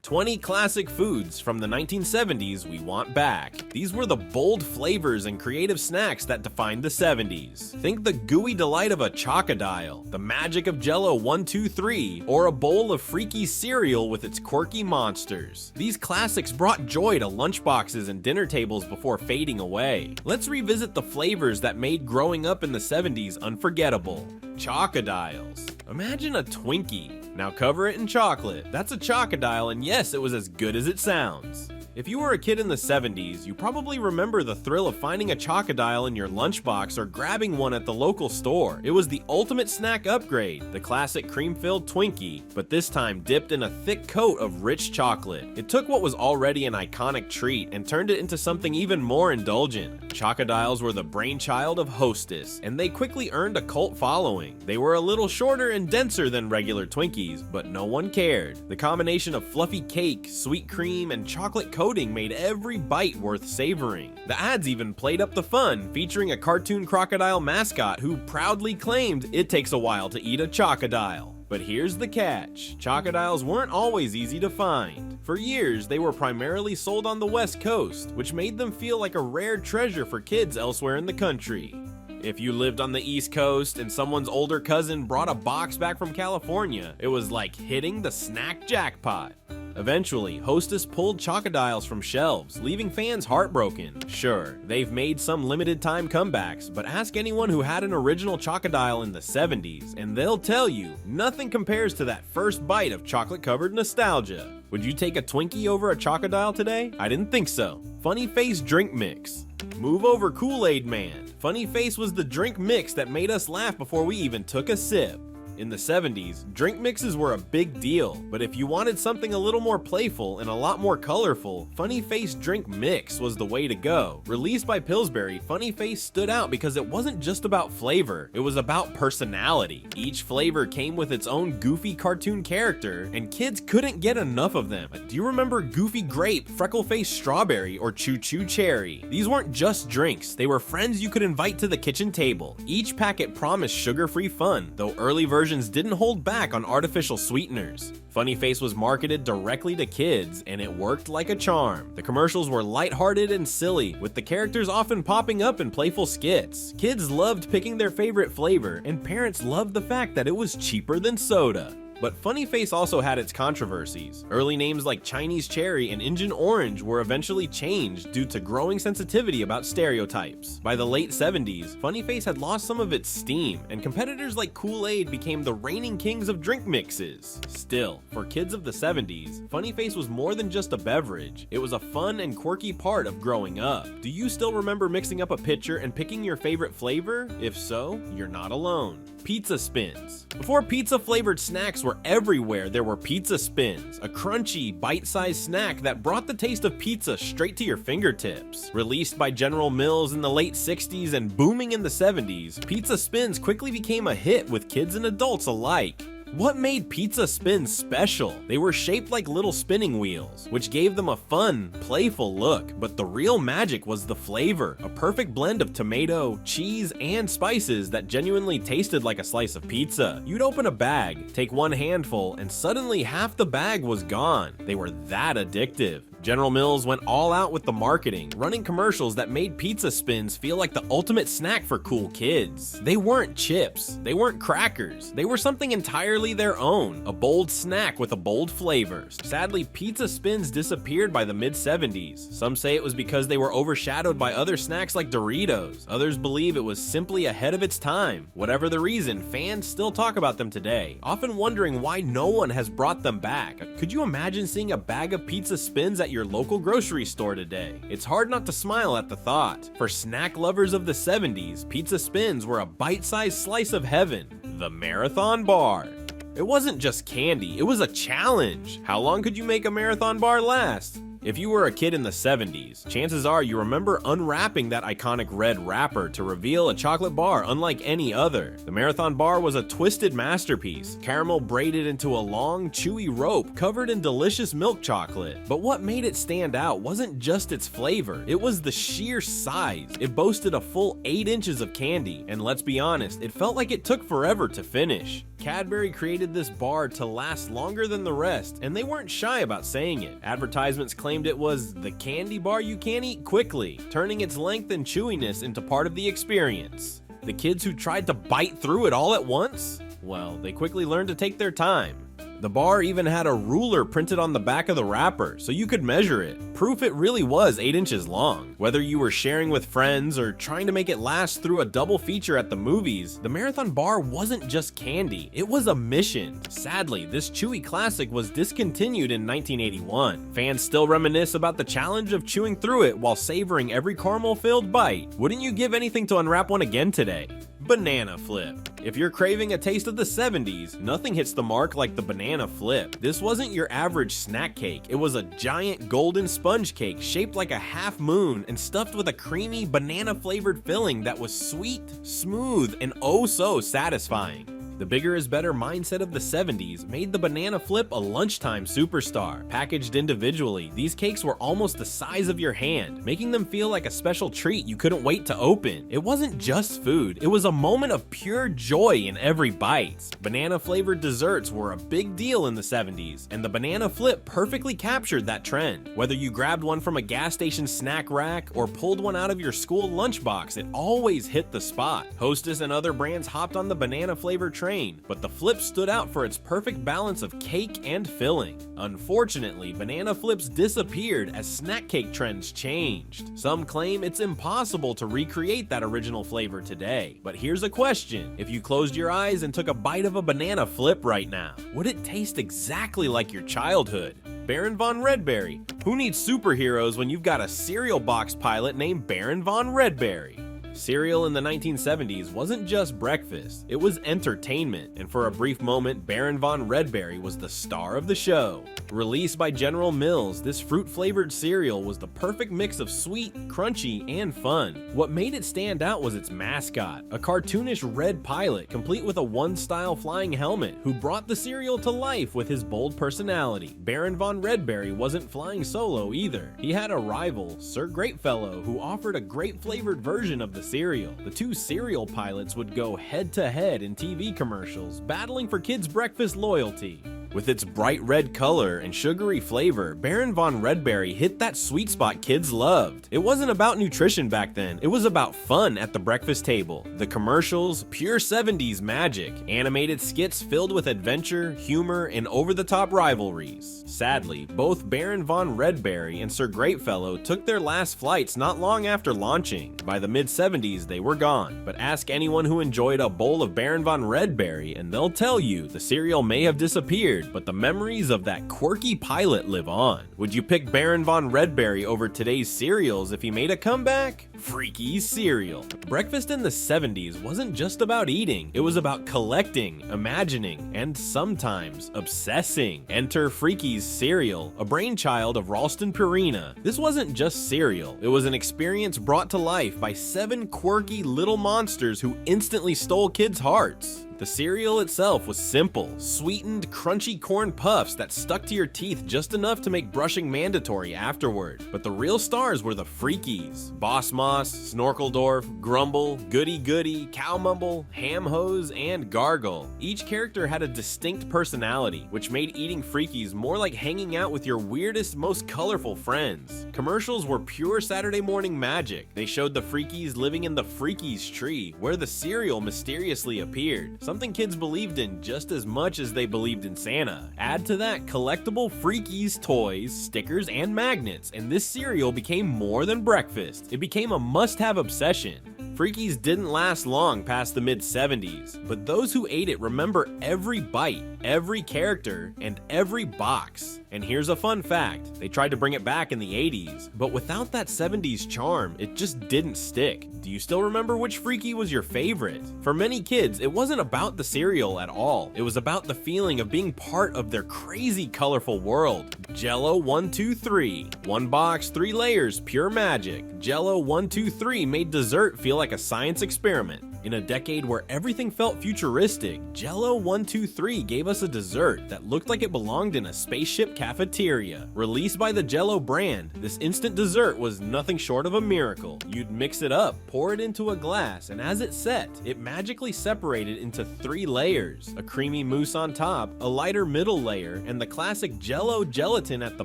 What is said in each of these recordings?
20 classic foods from the 1970s we want back. These were the bold flavors and creative snacks that defined the 70s. Think the gooey delight of a Chocodile, the magic of Jell-O 1, 2, 3, or a bowl of freaky cereal with its quirky monsters. These classics brought joy to lunchboxes and dinner tables before fading away. Let's revisit the flavors that made growing up in the 70s unforgettable. Chocodiles. Imagine a Twinkie. Now cover it in chocolate. That's a Chocodile, and yes, it was as good as it sounds. If you were a kid in the 70s, you probably remember the thrill of finding a Chocodile in your lunchbox or grabbing one at the local store. It was the ultimate snack upgrade, the classic cream-filled Twinkie, but this time dipped in a thick coat of rich chocolate. It took what was already an iconic treat and turned it into something even more indulgent. Chocodiles were the brainchild of Hostess, and they quickly earned a cult following. They were a little shorter and denser than regular Twinkies, but no one cared. The combination of fluffy cake, sweet cream, and chocolate coating made every bite worth savoring. The ads even played up the fun, featuring a cartoon crocodile mascot who proudly claimed it takes a while to eat a Chocodile. But here's the catch. Chocodiles weren't always easy to find. For years, they were primarily sold on the West Coast, which made them feel like a rare treasure for kids elsewhere in the country. If you lived on the East Coast and someone's older cousin brought a box back from California, it was like hitting the snack jackpot. Eventually, Hostess pulled Chocodiles from shelves, leaving fans heartbroken. Sure, they've made some limited time comebacks, but ask anyone who had an original Chocodile in the 70s, and they'll tell you, nothing compares to that first bite of chocolate-covered nostalgia. Would you take a Twinkie over a Chocodile today? I didn't think so. Funny Face Drink Mix. Move over Kool-Aid Man. Funny Face was the drink mix that made us laugh before we even took a sip. In the 70s, drink mixes were a big deal, but if you wanted something a little more playful and a lot more colorful, Funny Face Drink Mix was the way to go. Released by Pillsbury, Funny Face stood out because it wasn't just about flavor, it was about personality. Each flavor came with its own goofy cartoon character, and kids couldn't get enough of them. Do you remember Goofy Grape, Freckle Face Strawberry, or Choo Choo Cherry? These weren't just drinks, they were friends you could invite to the kitchen table. Each packet promised sugar-free fun, though early versions didn't hold back on artificial sweeteners. Funny Face was marketed directly to kids, and it worked like a charm. The commercials were lighthearted and silly, with the characters often popping up in playful skits. Kids loved picking their favorite flavor, and parents loved the fact that it was cheaper than soda. But Funny Face also had its controversies. Early names like Chinese Cherry and Injun Orange were eventually changed due to growing sensitivity about stereotypes. By the late 70s, Funny Face had lost some of its steam, and competitors like Kool-Aid became the reigning kings of drink mixes. Still, for kids of the 70s, Funny Face was more than just a beverage. It was a fun and quirky part of growing up. Do you still remember mixing up a pitcher and picking your favorite flavor? If so, you're not alone. Pizza Spins. Before pizza-flavored snacks were everywhere, there were Pizza Spins, a crunchy, bite-sized snack that brought the taste of pizza straight to your fingertips. Released by General Mills in the late 60s and booming in the 70s, Pizza Spins quickly became a hit with kids and adults alike. What made Pizza Spins special? They were shaped like little spinning wheels, which gave them a fun, playful look, but the real magic was the flavor, a perfect blend of tomato, cheese, and spices that genuinely tasted like a slice of pizza. You'd open a bag, take one handful, and suddenly half the bag was gone. They were that addictive. General Mills went all out with the marketing, running commercials that made Pizza Spins feel like the ultimate snack for cool kids. They weren't chips, they weren't crackers, they were something entirely their own, a bold snack with a bold flavor. Sadly, Pizza Spins disappeared by the mid-70s. Some say it was because they were overshadowed by other snacks like Doritos. Others believe it was simply ahead of its time. Whatever the reason, fans still talk about them today, often wondering why no one has brought them back. Could you imagine seeing a bag of Pizza Spins at your local grocery store today? It's hard not to smile at the thought. For snack lovers of the 70s, Pizza Spins were a bite-sized slice of heaven, the Marathon Bar. It wasn't just candy, it was a challenge. How long could you make a Marathon Bar last? If you were a kid in the 70s, chances are you remember unwrapping that iconic red wrapper to reveal a chocolate bar unlike any other. The Marathon bar was a twisted masterpiece, caramel braided into a long, chewy rope covered in delicious milk chocolate. But what made it stand out wasn't just its flavor, it was the sheer size. It boasted a full 8 inches of candy, and let's be honest, it felt like it took forever to finish. Cadbury created this bar to last longer than the rest, and they weren't shy about saying it. Advertisements claimed it was the candy bar you can't eat quickly, turning its length and chewiness into part of the experience. The kids who tried to bite through it all at once? Well, they quickly learned to take their time. The bar even had a ruler printed on the back of the wrapper, so you could measure it. Proof it really was 8 inches long. Whether you were sharing with friends or trying to make it last through a double feature at the movies, the Marathon bar wasn't just candy, it was a mission. Sadly, this chewy classic was discontinued in 1981. Fans still reminisce about the challenge of chewing through it while savoring every caramel-filled bite. Wouldn't you give anything to unwrap one again today? Banana flip. If you're craving a taste of the 70s, nothing hits the mark like the banana flip. This wasn't your average snack cake. It was a giant golden sponge cake shaped like a half moon and stuffed with a creamy banana flavored filling that was sweet, smooth, and oh so satisfying. The bigger is better mindset of the 70s made the banana flip a lunchtime superstar. Packaged individually, these cakes were almost the size of your hand, making them feel like a special treat you couldn't wait to open. It wasn't just food, it was a moment of pure joy in every bite. Banana flavored desserts were a big deal in the 70s, and the banana flip perfectly captured that trend. Whether you grabbed one from a gas station snack rack or pulled one out of your school lunchbox, it always hit the spot. Hostess and other brands hopped on the banana flavored train, but the flip stood out for its perfect balance of cake and filling. Unfortunately, banana flips disappeared as snack cake trends changed. Some claim it's impossible to recreate that original flavor today. But here's a question: if you closed your eyes and took a bite of a banana flip right now, would it taste exactly like your childhood? Baron von Redberry. Who needs superheroes when you've got a cereal box pilot named Baron von Redberry? Cereal in the 1970s wasn't just breakfast, it was entertainment, and for a brief moment, Baron von Redberry was the star of the show. Released by General Mills, this fruit-flavored cereal was the perfect mix of sweet, crunchy, and fun. What made it stand out was its mascot, a cartoonish red pilot complete with a one-style flying helmet who brought the cereal to life with his bold personality. Baron von Redberry wasn't flying solo either. He had a rival, Sir Greatfellow, who offered a grape-flavored version of the cereal. The two cereal pilots would go head-to-head in TV commercials, battling for kids' breakfast loyalty. With its bright red color and sugary flavor, Baron von Redberry hit that sweet spot kids loved. It wasn't about nutrition back then, it was about fun at the breakfast table. The commercials, pure 70s magic, animated skits filled with adventure, humor, and over-the-top rivalries. Sadly, both Baron von Redberry and Sir Greatfellow took their last flights not long after launching. By the mid-70s, they were gone, but ask anyone who enjoyed a bowl of Baron von Redberry and they'll tell you the cereal may have disappeared, but the memories of that quirky pilot live on. Would you pick Baron von Redberry over today's cereals if he made a comeback? Freaky's cereal. Breakfast in the 70s wasn't just about eating, it was about collecting, imagining, and sometimes obsessing. Enter Freaky's cereal, a brainchild of Ralston Purina. This wasn't just cereal, it was an experience brought to life by 7 quirky little monsters who instantly stole kids' hearts. The cereal itself was simple, sweetened, crunchy corn puffs that stuck to your teeth just enough to make brushing mandatory afterward. But the real stars were the Freakies. Boss Moss, Snorkeldorf, Grumble, Goody Goody, Cow Mumble, Ham Hose, and Gargle. Each character had a distinct personality, which made eating Freakies more like hanging out with your weirdest, most colorful friends. Commercials were pure Saturday morning magic. They showed the Freakies living in the Freakies tree, where the cereal mysteriously appeared. Something kids believed in just as much as they believed in Santa. Add to that collectible Freakies toys, stickers, and magnets, and this cereal became more than breakfast. It became a must-have obsession. Freakies didn't last long past the mid-70s, but those who ate it remember every bite, every character, and every box. And here's a fun fact, they tried to bring it back in the 80s, but without that 70s charm, it just didn't stick. Do you still remember which Freaky was your favorite? For many kids, it wasn't about the cereal at all. It was about the feeling of being part of their crazy, colorful world. Jell-O 1, 2, 3. One box, 3 layers, pure magic. Jell-O 1, 2, 3 made dessert feel like a science experiment. In a decade where everything felt futuristic, Jell-O 1, 2, 3 gave us a dessert that looked like it belonged in a spaceship cafeteria. Released by the Jell-O brand, this instant dessert was nothing short of a miracle. You'd mix it up, pour it into a glass, and as it set, it magically separated into 3 layers. A creamy mousse on top, a lighter middle layer, and the classic Jell-O gelatin at the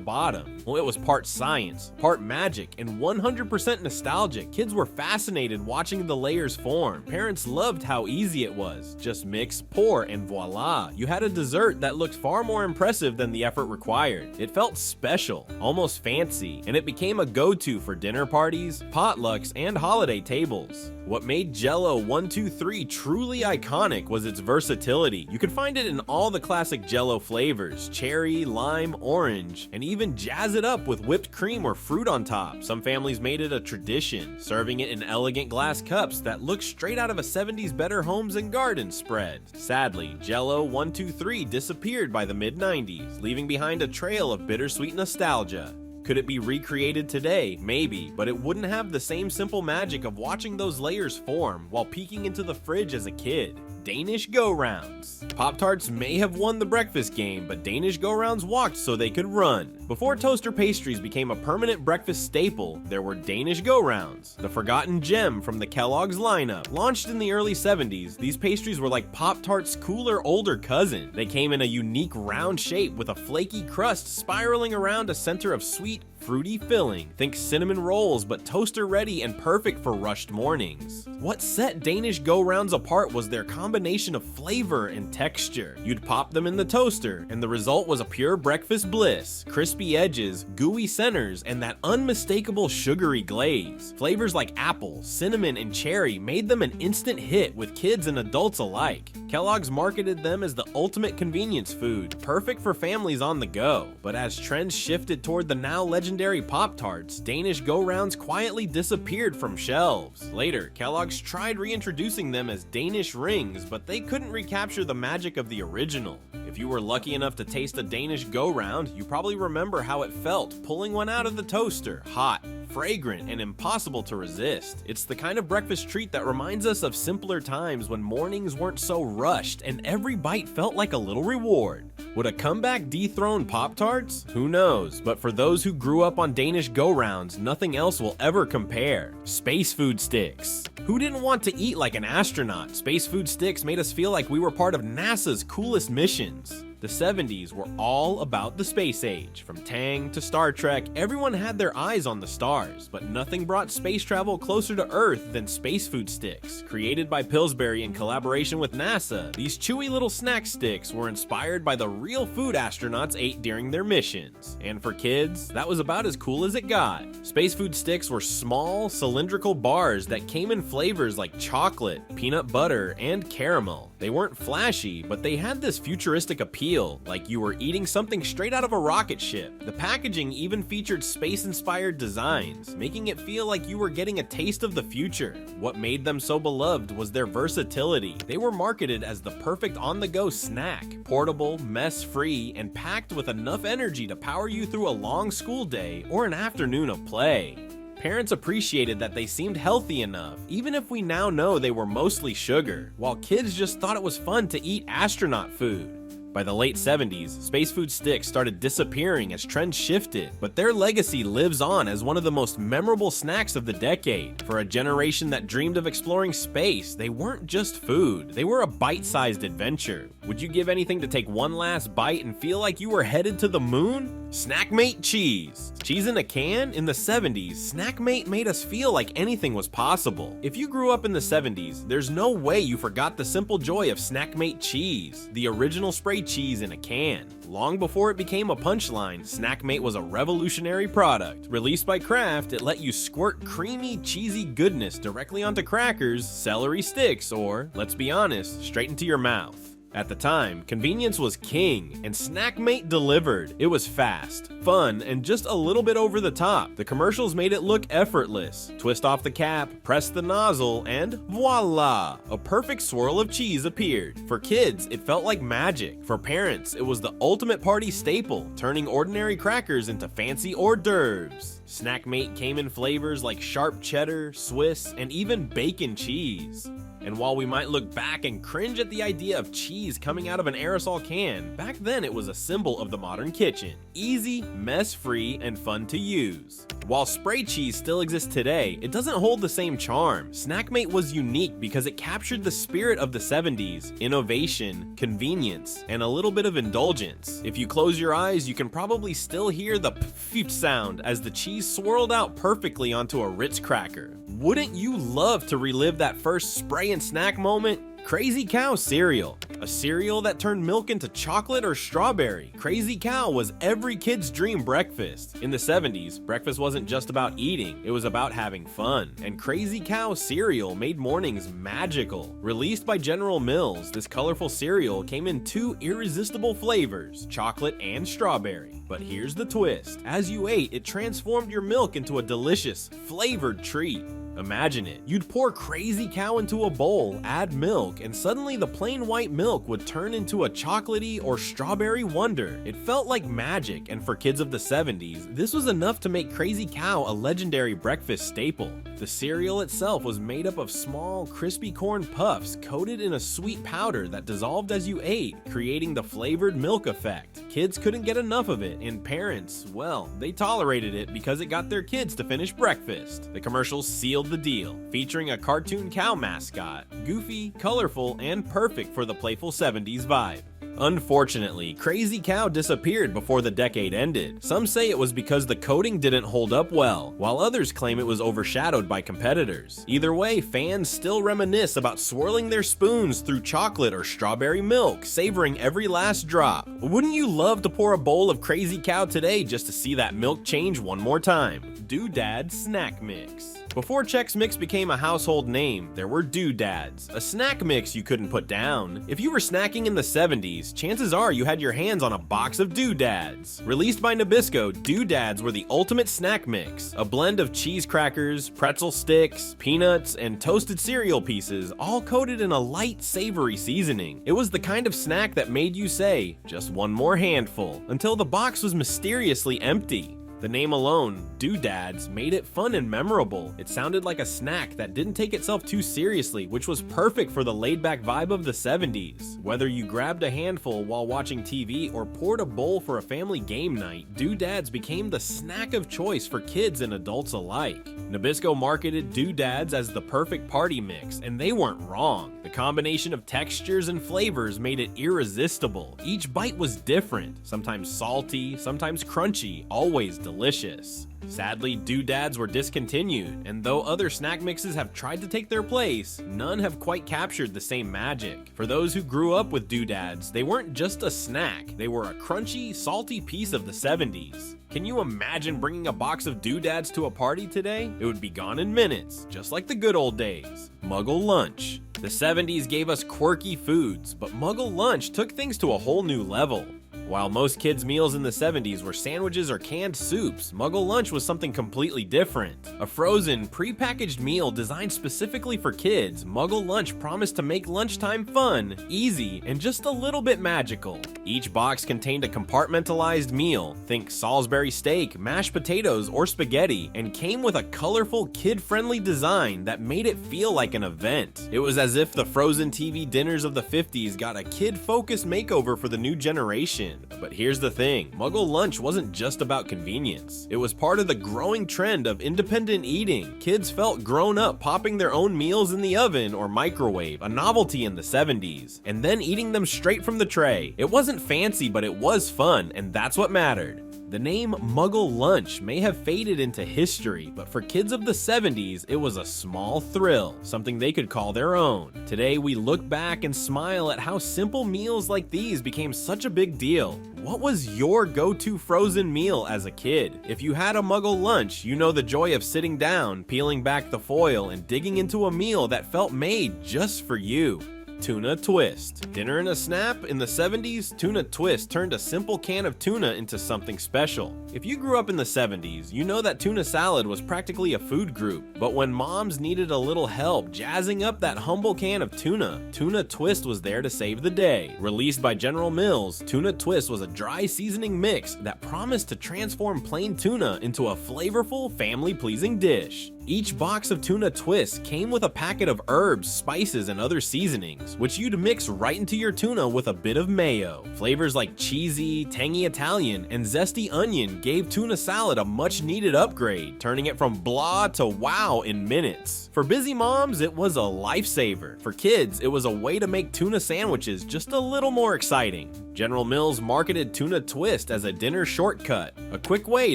bottom. Well, it was part science, part magic, and 100% nostalgic. Kids were fascinated watching the layers form. Parents loved how easy it was. Just mix, pour, and voila, you had a dessert that looked far more impressive than the effort required. It felt special, almost fancy, and it became a go-to for dinner parties, potlucks, and holiday tables. What made Jell-O 1, 2, 3 truly iconic was its versatility. You could find it in all the classic Jell-O flavors, cherry, lime, orange, and even jazz it up with whipped cream or fruit on top. Some families made it a tradition, serving it in elegant glass cups that looked straight out of a 70s Better Homes and Gardens spread. Sadly, Jell-O 1, 2, 3 disappeared by the mid-90s, leaving behind a trail of bittersweet nostalgia. Could it be recreated today? Maybe, but it wouldn't have the same simple magic of watching those layers form while peeking into the fridge as a kid. Danish go-rounds. Pop-Tarts may have won the breakfast game, but Danish go-rounds walked so they could run. Before toaster pastries became a permanent breakfast staple, there were Danish go-rounds, the forgotten gem from the Kellogg's lineup. Launched in the early 70s, these pastries were like Pop-Tart's cooler older cousin. They came in a unique round shape with a flaky crust spiraling around a center of sweet, fruity filling. Think cinnamon rolls, but toaster ready and perfect for rushed mornings. What set Danish go-rounds apart was their combination of flavor and texture. You'd pop them in the toaster, and the result was a pure breakfast bliss. Crispy edges, gooey centers, and that unmistakable sugary glaze. Flavors like apple, cinnamon, and cherry made them an instant hit with kids and adults alike. Kellogg's marketed them as the ultimate convenience food, perfect for families on the go. But as trends shifted toward the now legendary Pop-Tarts, Danish go-rounds quietly disappeared from shelves. Later, Kellogg's tried reintroducing them as Danish rings, but they couldn't recapture the magic of the original. If you were lucky enough to taste a Danish go-round, you probably remember how it felt pulling one out of the toaster, hot, fragrant, and impossible to resist. It's the kind of breakfast treat that reminds us of simpler times when mornings weren't so rushed and every bite felt like a little reward. Would a comeback dethrone Pop-Tarts? Who knows, but for those who grew up on Danish go-rounds, nothing else will ever compare. Space food sticks. Who didn't want to eat like an astronaut? Space food sticks made us feel like we were part of NASA's coolest missions. The 70s were all about the space age. From Tang to Star Trek, everyone had their eyes on the stars, but nothing brought space travel closer to Earth than space food sticks. Created by Pillsbury in collaboration with NASA, these chewy little snack sticks were inspired by the real food astronauts ate during their missions. And for kids, that was about as cool as it got. Space food sticks were small, cylindrical bars that came in flavors like chocolate, peanut butter, and caramel. They weren't flashy, but they had this futuristic appeal, like you were eating something straight out of a rocket ship. The packaging even featured space-inspired designs, making it feel like you were getting a taste of the future. What made them so beloved was their versatility. They were marketed as the perfect on-the-go snack, portable, mess-free, and packed with enough energy to power you through a long school day or an afternoon of play. Parents appreciated that they seemed healthy enough, even if we now know they were mostly sugar, while kids just thought it was fun to eat astronaut food. By the late 70s, space food sticks started disappearing as trends shifted, but their legacy lives on as one of the most memorable snacks of the decade. For a generation that dreamed of exploring space, they weren't just food, they were a bite-sized adventure. Would you give anything to take one last bite and feel like you were headed to the moon? Snackmate cheese. Cheese in a can? In the 70s, Snackmate made us feel like anything was possible. If you grew up in the 70s, there's no way you forgot the simple joy of Snackmate cheese, the original spray cheese in a can. Long before it became a punchline, Snackmate was a revolutionary product. Released by Kraft, it let you squirt creamy, cheesy goodness directly onto crackers, celery sticks, or, let's be honest, straight into your mouth. At the time, convenience was king, and Snackmate delivered. It was fast, fun, and just a little bit over the top. The commercials made it look effortless. Twist off the cap, press the nozzle, and voila! A perfect swirl of cheese appeared. For kids, it felt like magic. For parents, it was the ultimate party staple, turning ordinary crackers into fancy hors d'oeuvres. Snackmate came in flavors like sharp cheddar, Swiss, and even bacon cheese. And while we might look back and cringe at the idea of cheese coming out of an aerosol can, back then it was a symbol of the modern kitchen. Easy, mess-free, and fun to use. While spray cheese still exists today, it doesn't hold the same charm. Snackmate was unique because it captured the spirit of the 70s, innovation, convenience, and a little bit of indulgence. If you close your eyes, you can probably still hear the pfft sound as the cheese swirled out perfectly onto a Ritz cracker. Wouldn't you love to relive that first spray and snack moment? Crazy Cow cereal. A cereal that turned milk into chocolate or strawberry. Crazy Cow was every kid's dream breakfast. In the 70s, breakfast wasn't just about eating, it was about having fun. And Crazy Cow cereal made mornings magical. Released by General Mills, this colorful cereal came in 2 irresistible flavors, chocolate and strawberry. But here's the twist. As you ate, it transformed your milk into a delicious, flavored treat. Imagine it. You'd pour Crazy Cow into a bowl, add milk, and suddenly the plain white milk would turn into a chocolatey or strawberry wonder. It felt like magic, and for kids of the 70s, this was enough to make Crazy Cow a legendary breakfast staple. The cereal itself was made up of small, crispy corn puffs coated in a sweet powder that dissolved as you ate, creating the flavored milk effect. Kids couldn't get enough of it, and parents, well, they tolerated it because it got their kids to finish breakfast. The commercials sealed the deal, featuring a cartoon cow mascot, goofy, colorful, and perfect for the playful 70s vibe. Unfortunately, Crazy Cow disappeared before the decade ended. Some say it was because the coating didn't hold up well, while others claim it was overshadowed by competitors. Either way, fans still reminisce about swirling their spoons through chocolate or strawberry milk, savoring every last drop. Wouldn't you love to pour a bowl of Crazy Cow today just to see that milk change one more time? Doodads Snack Mix. Before Chex Mix became a household name, there were Doodads, a snack mix you couldn't put down. If you were snacking in the 70s, chances are you had your hands on a box of Doodads. Released by Nabisco, Doodads were the ultimate snack mix, a blend of cheese crackers, pretzel sticks, peanuts, and toasted cereal pieces, all coated in a light, savory seasoning. It was the kind of snack that made you say, just one more handful, until the box was mysteriously empty. The name alone, Doodads, made it fun and memorable. It sounded like a snack that didn't take itself too seriously, which was perfect for the laid-back vibe of the 70s. Whether you grabbed a handful while watching TV or poured a bowl for a family game night, Doodads became the snack of choice for kids and adults alike. Nabisco marketed Doodads as the perfect party mix, and they weren't wrong. The combination of textures and flavors made it irresistible. Each bite was different, sometimes salty, sometimes crunchy, always delicious. Sadly, Doodads were discontinued, and though other snack mixes have tried to take their place, none have quite captured the same magic. For those who grew up with Doodads, they weren't just a snack, they were a crunchy, salty piece of the 70s. Can you imagine bringing a box of Doodads to a party today? It would be gone in minutes, just like the good old days. Muggle lunch. The 70s gave us quirky foods, but Muggle lunch took things to a whole new level. While most kids' meals in the 70s were sandwiches or canned soups, Muggle lunch was something completely different. A frozen, pre-packaged meal designed specifically for kids, Muggle lunch promised to make lunchtime fun, easy, and just a little bit magical. Each box contained a compartmentalized meal, think Salisbury steak, mashed potatoes, or spaghetti, and came with a colorful, kid-friendly design that made it feel like an event. It was as if the frozen TV dinners of the 50s got a kid-focused makeover for the new generation. But here's the thing, Muggle lunch wasn't just about convenience. It was part of the growing trend of independent eating. Kids felt grown up popping their own meals in the oven or microwave, a novelty in the 70s, and then eating them straight from the tray. It wasn't fancy, but it was fun, and that's what mattered. The name Muggle lunch may have faded into history, but for kids of the 70s, it was a small thrill, something they could call their own. Today, we look back and smile at how simple meals like these became such a big deal. What was your go-to frozen meal as a kid? If you had a Muggle lunch, you know the joy of sitting down, peeling back the foil, and digging into a meal that felt made just for you. Tuna twist. Dinner and a snap? In the 70s, tuna twist turned a simple can of tuna into something special. If you grew up in the 70s, you know that tuna salad was practically a food group. But when moms needed a little help jazzing up that humble can of tuna, tuna twist was there to save the day. Released by General Mills, tuna twist was a dry seasoning mix that promised to transform plain tuna into a flavorful, family-pleasing dish. Each box of tuna twist came with a packet of herbs, spices, and other seasonings, which you'd mix right into your tuna with a bit of mayo. Flavors like cheesy, tangy Italian, and zesty onion gave tuna salad a much-needed upgrade, turning it from blah to wow in minutes. For busy moms, it was a lifesaver. For kids, it was a way to make tuna sandwiches just a little more exciting. General Mills marketed tuna twist as a dinner shortcut, a quick way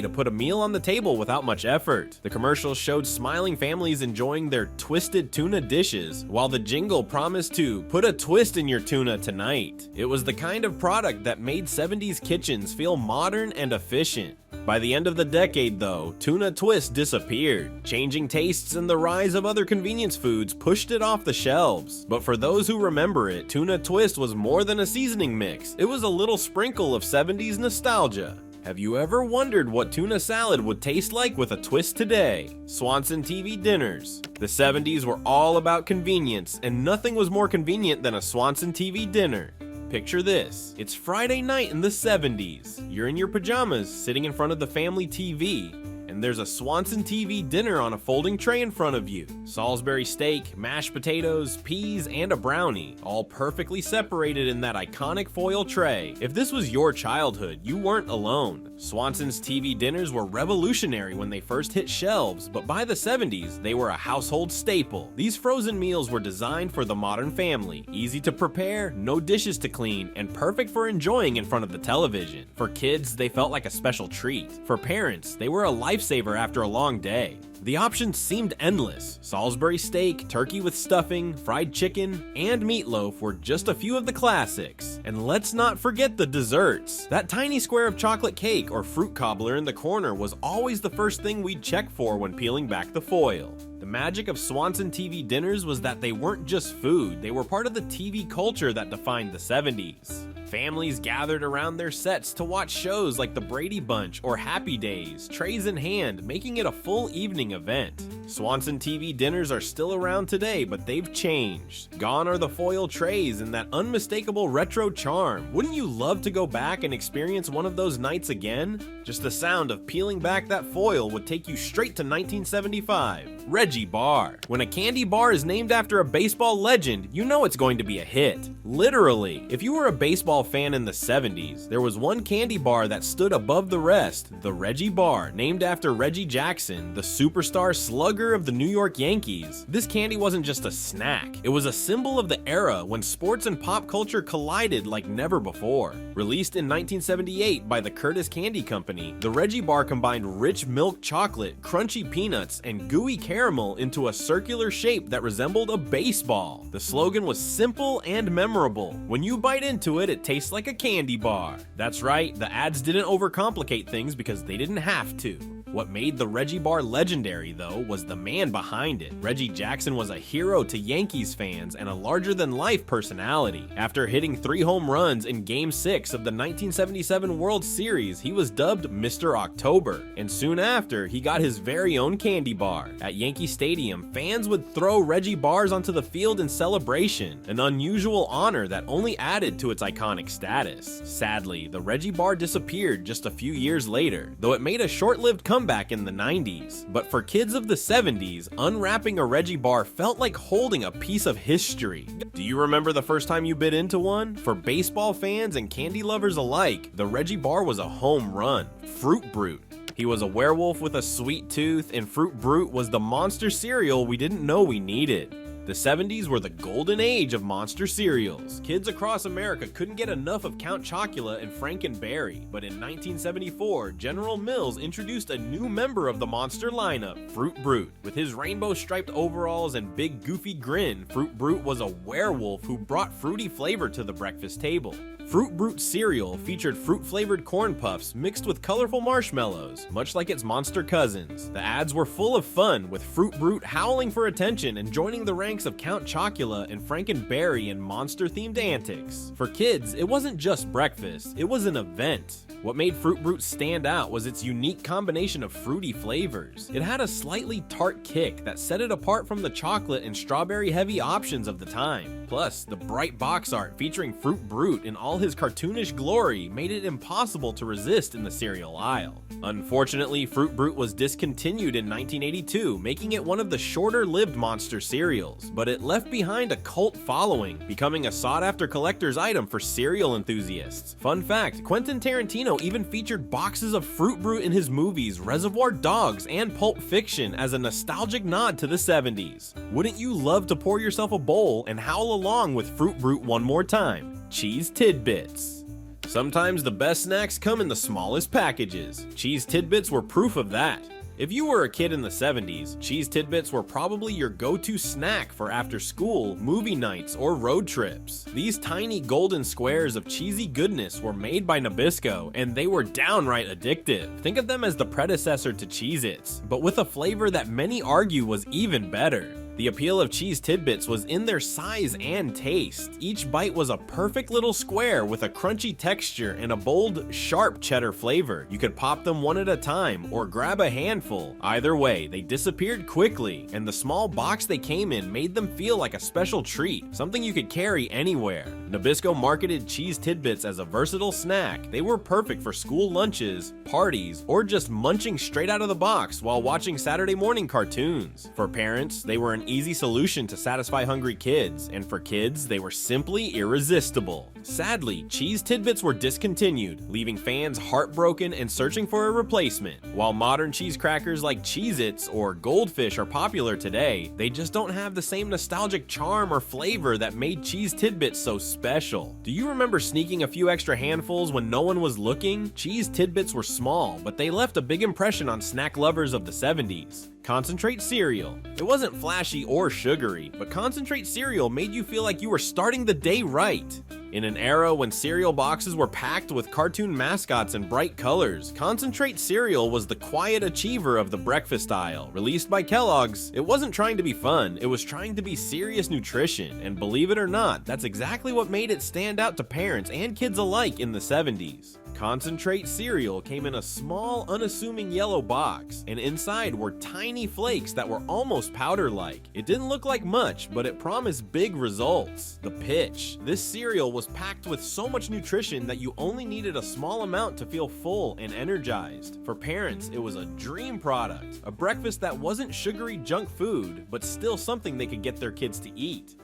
to put a meal on the table without much effort. The commercials showed smiling families enjoying their twisted tuna dishes, while the jingle promised to put a twist in your tuna tonight. It was the kind of product that made 70s kitchens feel modern and efficient. By the end of the decade, though, tuna twist disappeared. Changing tastes and the rise of other convenience foods pushed it off the shelves. But for those who remember it, tuna twist was more than a seasoning mix. It was a little sprinkle of 70s nostalgia. Have you ever wondered what tuna salad would taste like with a twist today? Swanson TV dinners. The 70s were all about convenience, and nothing was more convenient than a Swanson TV dinner. Picture this. It's Friday night in the 70s. You're in your pajamas, sitting in front of the family TV, and there's a Swanson TV dinner on a folding tray in front of you. Salisbury steak, mashed potatoes, peas, and a brownie, all perfectly separated in that iconic foil tray. If this was your childhood, you weren't alone. Swanson's TV dinners were revolutionary when they first hit shelves, but by the 70s, they were a household staple. These frozen meals were designed for the modern family, easy to prepare, no dishes to clean, and perfect for enjoying in front of the television. For kids, they felt like a special treat. For parents, they were a lifesaver after a long day. The options seemed endless. Salisbury steak, turkey with stuffing, fried chicken, and meatloaf were just a few of the classics. And let's not forget the desserts. That tiny square of chocolate cake or fruit cobbler in the corner was always the first thing we'd check for when peeling back the foil. The magic of Swanson TV dinners was that they weren't just food, they were part of the TV culture that defined the 70s. Families gathered around their sets to watch shows like The Brady Bunch or Happy Days, trays in hand, making it a full evening event. Swanson TV dinners are still around today, but they've changed. Gone are the foil trays and that unmistakable retro charm. Wouldn't you love to go back and experience one of those nights again? Just the sound of peeling back that foil would take you straight to 1975. Reggie bar. When a candy bar is named after a baseball legend, you know it's going to be a hit. Literally. If you were a baseball fan in the 70s, there was one candy bar that stood above the rest, the Reggie bar, named after Reggie Jackson, the superstar slugger of the New York Yankees. This candy wasn't just a snack, it was a symbol of the era when sports and pop culture collided like never before. Released in 1978 by the Curtis Candy Company, the Reggie bar combined rich milk chocolate, crunchy peanuts, and gooey caramel into a circular shape that resembled a baseball. The slogan was simple and memorable. When you bite into it, it tastes like a candy bar. That's right, the ads didn't overcomplicate things because they didn't have to. What made the Reggie bar legendary, though, was the man behind it. Reggie Jackson was a hero to Yankees fans and a larger-than-life personality. After hitting 3 home runs in Game 6 of the 1977 World Series, he was dubbed Mr. October, and soon after, he got his very own candy bar. At Yankee Stadium, fans would throw Reggie bars onto the field in celebration, an unusual honor that only added to its iconic status. Sadly, the Reggie bar disappeared just a few years later, though it made a short-lived comeback in the 90s. But for kids of the 70s, unwrapping a Reggie bar felt like holding a piece of history. Do you remember the first time you bit into one? For baseball fans and candy lovers alike, the Reggie bar was a home run. Fruit Brute. He was a werewolf with a sweet tooth, and Fruit Brute was the monster cereal we didn't know we needed. The 70s were the golden age of monster cereals. Kids across America couldn't get enough of Count Chocula and Frankenberry, but in 1974, General Mills introduced a new member of the monster lineup, Fruit Brute. With his rainbow-striped overalls and big goofy grin, Fruit Brute was a werewolf who brought fruity flavor to the breakfast table. Fruit Brute cereal featured fruit-flavored corn puffs mixed with colorful marshmallows, much like its monster cousins. The ads were full of fun, with Fruit Brute howling for attention and joining the ranks of Count Chocula and Frankenberry in monster-themed antics. For kids, it wasn't just breakfast, it was an event. What made Fruit Brute stand out was its unique combination of fruity flavors. It had a slightly tart kick that set it apart from the chocolate and strawberry-heavy options of the time. Plus, the bright box art featuring Fruit Brute in all his cartoonish glory made it impossible to resist in the cereal aisle. Unfortunately, Fruit Brute was discontinued in 1982, making it one of the shorter-lived monster cereals, but it left behind a cult following, becoming a sought-after collector's item for cereal enthusiasts. Fun fact, Quentin Tarantino even featured boxes of Fruit Brute in his movies Reservoir Dogs and Pulp Fiction as a nostalgic nod to the 70s. Wouldn't you love to pour yourself a bowl and howl along with Fruit Brute one more time? Cheese tidbits. Sometimes the best snacks come in the smallest packages. Cheese tidbits were proof of that. If you were a kid in the 70s, cheese tidbits were probably your go-to snack for after school, movie nights, or road trips. These tiny golden squares of cheesy goodness were made by Nabisco, and they were downright addictive. Think of them as the predecessor to Cheez-Its, but with a flavor that many argue was even better. The appeal of cheese tidbits was in their size and taste. Each bite was a perfect little square with a crunchy texture and a bold, sharp cheddar flavor. You could pop them one at a time or grab a handful. Either way, they disappeared quickly, and the small box they came in made them feel like a special treat, something you could carry anywhere. Nabisco marketed cheese tidbits as a versatile snack. They were perfect for school lunches, parties, or just munching straight out of the box while watching Saturday morning cartoons. For parents, they were an easy solution to satisfy hungry kids, and for kids, they were simply irresistible. Sadly, cheese tidbits were discontinued, leaving fans heartbroken and searching for a replacement. While modern cheese crackers like Cheez-Its or Goldfish are popular today, they just don't have the same nostalgic charm or flavor that made cheese tidbits so special. Do you remember sneaking a few extra handfuls when no one was looking? Cheese tidbits were small, but they left a big impression on snack lovers of the 70s. Concentrate cereal. It wasn't flashy or sugary, but Concentrate cereal made you feel like you were starting the day right. In an era when cereal boxes were packed with cartoon mascots and bright colors, Concentrate cereal was the quiet achiever of the breakfast aisle. Released by Kellogg's, it wasn't trying to be fun, it was trying to be serious nutrition, and believe it or not, that's exactly what made it stand out to parents and kids alike in the 70s. Concentrate cereal came in a small, unassuming yellow box, and inside were tiny flakes that were almost powder-like. It didn't look like much, but it promised big results. The pitch. This cereal was packed with so much nutrition that you only needed a small amount to feel full and energized. For parents, it was a dream product, a breakfast that wasn't sugary junk food, but still something they could get their kids to eat.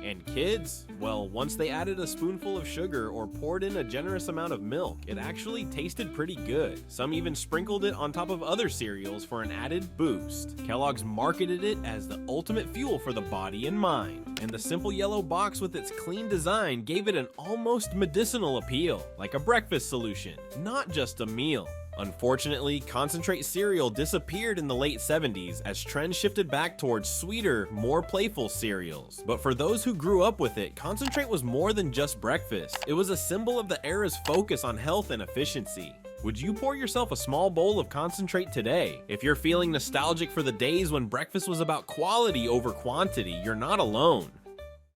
And kids? Well, once they added a spoonful of sugar or poured in a generous amount of milk, it actually tasted pretty good. Some even sprinkled it on top of other cereals for an added boost. Kellogg's marketed it as the ultimate fuel for the body and mind, and the simple yellow box with its clean design gave it an almost medicinal appeal, like a breakfast solution, not just a meal. Unfortunately, Concentrate cereal disappeared in the late 70s as trends shifted back towards sweeter, more playful cereals. But for those who grew up with it, Concentrate was more than just breakfast. It was a symbol of the era's focus on health and efficiency. Would you pour yourself a small bowl of Concentrate today? If you're feeling nostalgic for the days when breakfast was about quality over quantity, you're not alone.